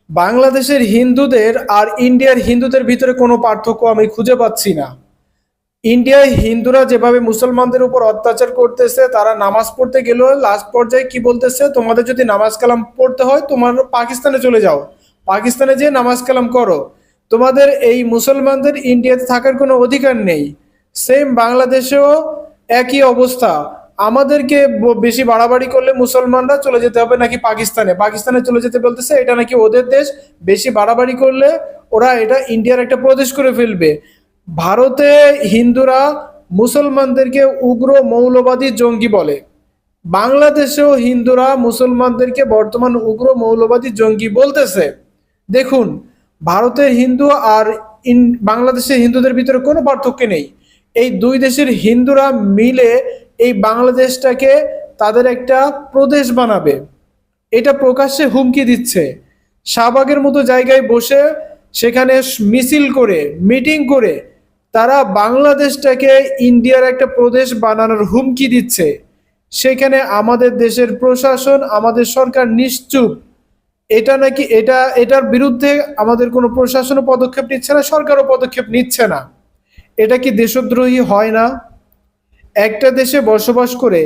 বাংলাদেশের হিন্দুদের আর ইন্ডিয়ার হিন্দুদের ভিতরে কোনো পার্থক্য আমি খুঁজে পাচ্ছি না। ইন্ডিয়ায় হিন্দুরা যেভাবে মুসলমানদের উপর অত্যাচার করতেছে, তারা নামাজ পড়তে গেলেও লাস্ট পর্যায়ে কি বলতেছে, তোমাদের যদি নামাজ কালাম পড়তে হয় তোমার পাকিস্তানে চলে যাও, পাকিস্তানে যেয়ে নামাজ কালাম করো, তোমাদের এই মুসলমানদের ইন্ডিয়াতে থাকার কোনো অধিকার নেই। সেম বাংলাদেশেও একই অবস্থা। আমাদেরকে বেশি বাড়াবাড়ি করলে মুসলমানরা চলে যেতে হবে নাকি পাকিস্তানে, পাকিস্তানে চলে যেতে বলতেছে, এটা নাকি ওদের দেশ। বেশি বাড়াবাড়ি করলে ওরা এটা ইন্ডিয়ার একটা প্রদেশ করে ফেলবে। ভারতে হিন্দুরা মুসলমানদেরকে উগ্র মৌলবাদী জঙ্গি বলে, বাংলাদেশেও হিন্দুরা মুসলমানদেরকে বর্তমান উগ্র মৌলবাদী জঙ্গি বলতেছে। দেখুন, ভারতের হিন্দু আর বাংলাদেশের হিন্দুদের ভিতরে কোনো পার্থক্য নেই। এই দুই দেশের হিন্দুরা মিলে এই বাংলাদেশটাকে তাদের একটা প্রদেশ বানাবে, এটা প্রকাশ্যে হুমকি দিচ্ছে। শাহবাগের মতো জায়গায় বসে সেখানে মিছিল করে, মিটিং করে তারা বাংলাদেশটাকে ইন্ডিয়ার একটা প্রদেশ বানানোর হুমকি দিচ্ছে। সেখানে আমাদের দেশের প্রশাসন, আমাদের সরকার নিশ্চুপ। এটা নাকি এটার বিরুদ্ধে আমাদের কোনো প্রশাসনও পদক্ষেপ নিচ্ছে না, সরকারও পদক্ষেপ নিচ্ছে না। এটা কি দেশদ্রোহী হয় না? একটা দেশে বসবাস করে,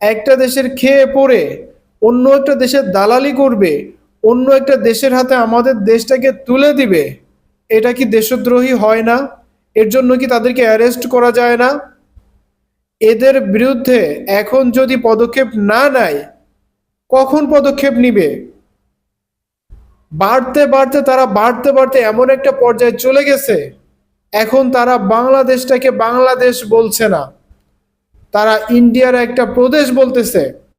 একটা দেশের খেয়ে পড়ে অন্য একটা দেশের দালালি করবে, অন্য একটা দেশের হাতে আমাদের দেশটাকে তুলে দিবে, এটা কি দেশদ্রোহী হয় না? এর জন্য কি তাদেরকে অ্যারেস্ট করা যায় না? এদের বিরুদ্ধে এখন যদি পদক্ষেপ না নেয়, কখন পদক্ষেপ নিবে? বাড়তে বাড়তে তারা বাড়তে বাড়তে এমন একটা পর্যায়ে চলে গেছে, এখন তারা বাংলাদেশটাকে বাংলাদেশ বলছে না, তারা ইন্ডিয়ার একটা প্রদেশ বলতেছে।